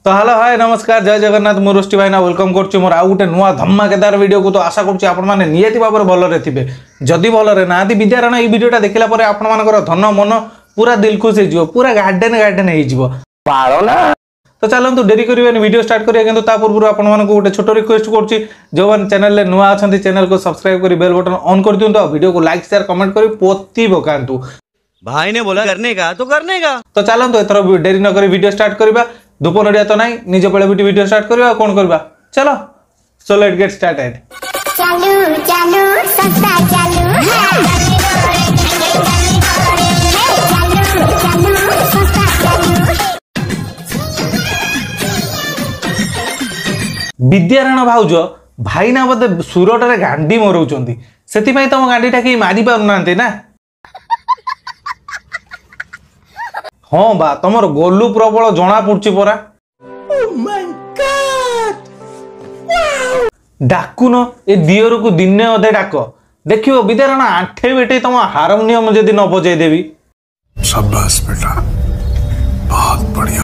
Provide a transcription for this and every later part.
तो hello hi नमस्कार जय जगन्नाथ मु रोष्टि भाईना वेलकम करछु मोर आउ गुटे नुआ धमाकेदार वीडियो को। तो आशा करछु आपण माने नियति भाबरे भलरे थिबे। जदि भलरे नादी विद्यारण ए वीडियोटा देखिला परे आपण मानकर धन मन पूरा दिल खुश हे जिवो, पूरा गार्डन गार्डन हे जिवो पारो ना। तो चलंतु डेरी करिवेनी वीडियो स्टार्ट करिया, किंतु ता पूर्व आपण मानको गुटे छोटो रिक्वेस्ट करछि, जो वन चैनल ले नुआ अछंती चैनल को सब्सक्राइब करी बेल बटन ऑन कर दियंतु, वीडियो को लाइक शेयर कमेंट करी पोती बकांतु। भाई ने बोला करने का तो करने का। तो चलंतु एथरो डेरी न करी वीडियो स्टार्ट करबा। धूप नड़िया तो नहीं, निज पड़े वीडियो स्टार्ट करबा, कोन करबा चलो। So let get started. चालू चालू सस्ता चालू विद्यारायण भाउज भाईना बोधे सुरटे गांडी मरौचंती, सेतिपई तम गांडीटा कि मारी पारुनांते ना। हाँ बा तमर गोलू प्रबल जना पड़ुची परा। डाकुन ए दियर को दिने अधे डाक, देखियो विद्यारायण आंठे बेटे तम हारमोनियम जदि न बजाई देवी। शाबाश बेटा, बहुत बढ़िया।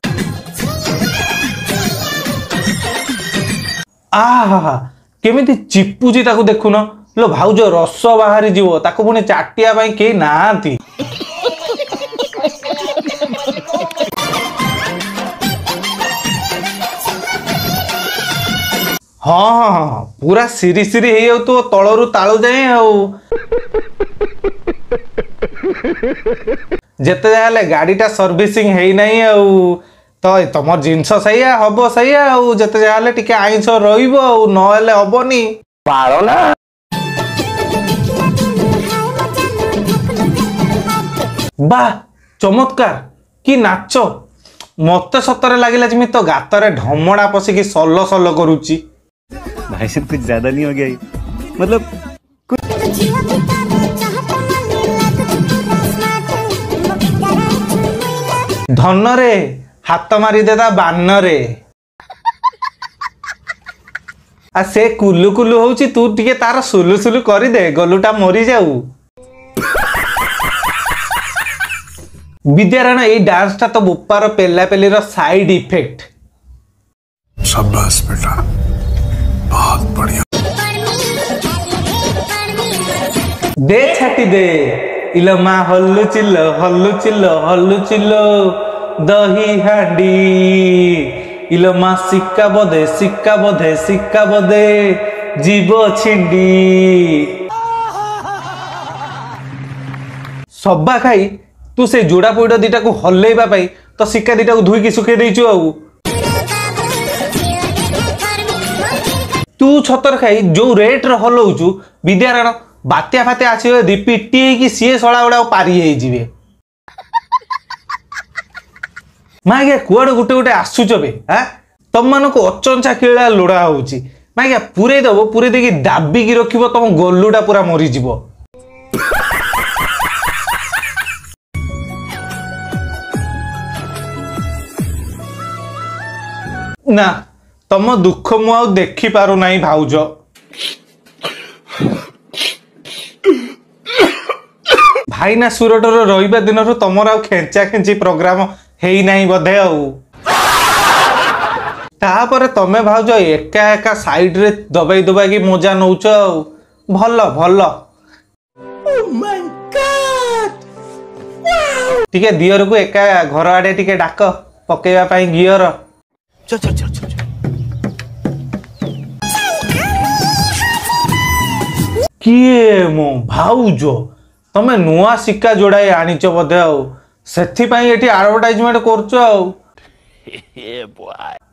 आहा केमिति चिपुची ताकू देखुन लो भाउज, रस बाहरी जीवो ताकू पुणी चाटिया पई केही नांती। हाँ हाँ हाँ पूरा सिरी सिरी हे जाउ तो तळरू ताळू जाए आउ। जेते जाले गाड़ीटा सर्विसिंग हेई नाही आउ, तो तमर जिंस सैया हबो सैया आउ, जेते जाले टिके आइंस रहिबो आउ, न हेले हबोनी पारो ना। वाह चमत्कार कि नाच, मते सतरे लागिला जिमि तो गातरे ढमड़ा पसिकी सल्लो सल्लो करूची। भाई साहब कुछ ज्यादा नहीं हो गया ये? मतलब धन रे हाथ मारी देता बान रे। आ से कुलु कुलु होउची, तू टिके तार सुलु सुलु करी दे, गलुटा मरी जाऊ। विद्यारायण ए डांसटा तो बोपार पेला पेलीर साइड इफेक्ट। शाबाश बेटा, बहुत बढ़िया। दे छाटी दे इलो मा हल्लू चिल्लो हल्लू चिल्लो हल्लू चिल्लो दही हांडी, इलो मा सिक्का बदे सिक्का बदे सिक्का बदे जीव छिंडी। सबा खाई तू से जोड़ा पोइड दीटा को हल्लेबा पाई तो सिक्का दीटा को धुई सुखे देइछु आउ। तू छतर खाई जो रेट रे हलौचु विद्यारायण बात्या फात्या आसीबे दी पिटी कि सीए सळा उडा पारी हे जिवे। मागे कुआड गुटे गुटे आसुचबे हां, तम मानको अचंचा केळा लोडा होउची। मागे पुरे दबो, पुरे देकी दाबी की रखिबो, तम गोलुडा पूरा मरी जिवो। ना तम दुख मु आउ देखि पारु नाही भाउज। भाईना सुरटर रहिबा दिनरु तमर आउ खेंचा खेंची प्रोग्राम हेई नाही बधे आउ। तापर तमे भाउज एका एका साइड रे दबाई दबा की मजा नउछ आउ। भलो भलो। ओ माय गॉड टिके दियर को एका घर आडे टिके डाक पकेवा पई गियर। चल चल चल चल। किए मो भाउज तमे नुआ सिक्का जोड़ाई आनीच बधे आउ, सेथि पई एठी एडवर्टाइजमेंट करछ आउ।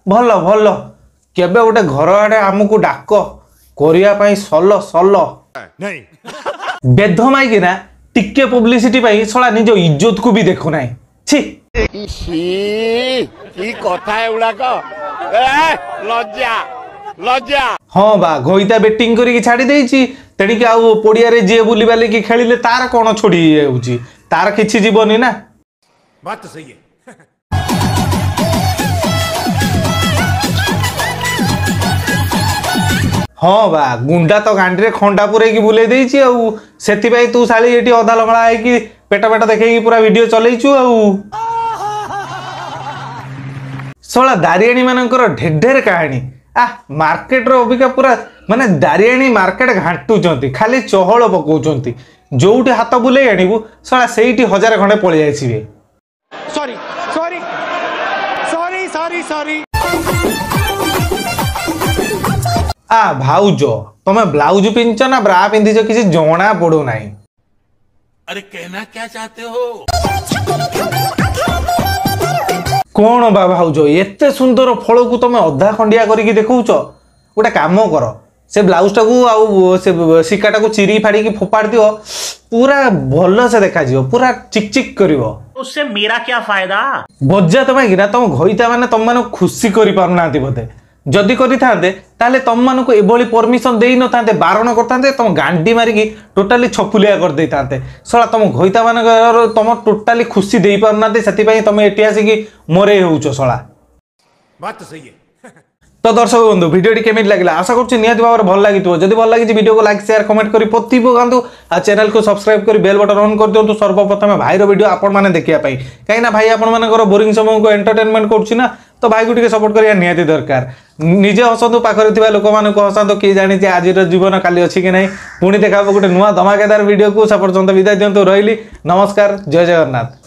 भलो भलो, केबे गोटे घर आडे हमकु डाक करिया पई सल्लो सल्लो नहीं बेध माई कि ना टिके पब्लिसिटी पई सळा निजो इज्जत को भी देखु नाही। छी की कथा है उड़ाक लज्जा लज्जा। हाँ बा घोईता बेटिंग करी छाड़ी देइची, तेणिक आउ पड़िया रे जे बुली बाली की खेलिले तार कोन छोड़ी जाउची, तार किछि जीवनी ना। बात तो सही है। हाँ बा गुंडा तो गांडी रे खंडा पुरे की बुले देइची आउ, सेति पई तू साली एटी अधा लंगड़ा है कि पेट पेट देखे पूरा वीडियो चलैछु आउ। शला दारियाणी मानकर ढेर कहानी मार्केट अबिका पूरा माने दारियाणी मार्केट घाटुंट खाली चहल पकाउंट जोटी हाथ बुले आणबू शला से 1000 खंडे पलि जाइए। Sorry sorry sorry sorry sorry भाउज तमे ब्लाउज पिंच ना ब्रा पिंधिच किसी जना पड़ू ना। अरे कहना क्या चाहते हो? कौन बा भाउज एते सुंदर फल को तमे अधा खंडिया करके देखौछ गोटे काम कर से ब्लाउज टाकू आउ से सिक्का टाकू चिरी फाड़ी की फोपाड़ दियो पूरा भल से देखा जियो पूरा चिकचिक करिवो। उससे मेरा क्या फायदा? बज्जा तमे गिरा तुम घईता माने तुम माने खुशी करि पारुना बोधे जदि करिथांते ताले तुम मानक एभली परमिशन देई न थांते बारण करथांते तुम गांडी मारिकी टोटाली छपुलिया कर देइथांते सला तुम घईता मानकर तुम टोटाली खुशी देई पारुनाते सेति पई तुम एटी आसीकी मोरे होउचो सला। बात तो सही है। तो दर्शक बंधु भिडियोटी केमिति लागला आशा करछि निहाती भाବରେ ଭଲ लागितो जदि ଭଲ लागिछि वीडियो को लाइक शेयर कमेंट करी पति पकांतु आ चैनल को सब्सक्राइब करी बेल बटन ऑन कर दियंतु सर्वप्रथम भाई रो वीडियो आपण माने देखिया पई काई ना भाई आपण मानकर बोरिंग समय को एंटरटेनमेंट करछि ना तो भाई को टिके सपोर्ट करिया निहाती दरकार निजे हसंतु पाखरे थिबा लोक मानक हसंतु की जानि जे आज रो जीवन काली अछि कि नै पुणी देखाबो गोटे नुवा धमाकेदार वीडियो को सपोर्ट विदाय दियंतु रहिली नमस्कार जय जगन्नाथ।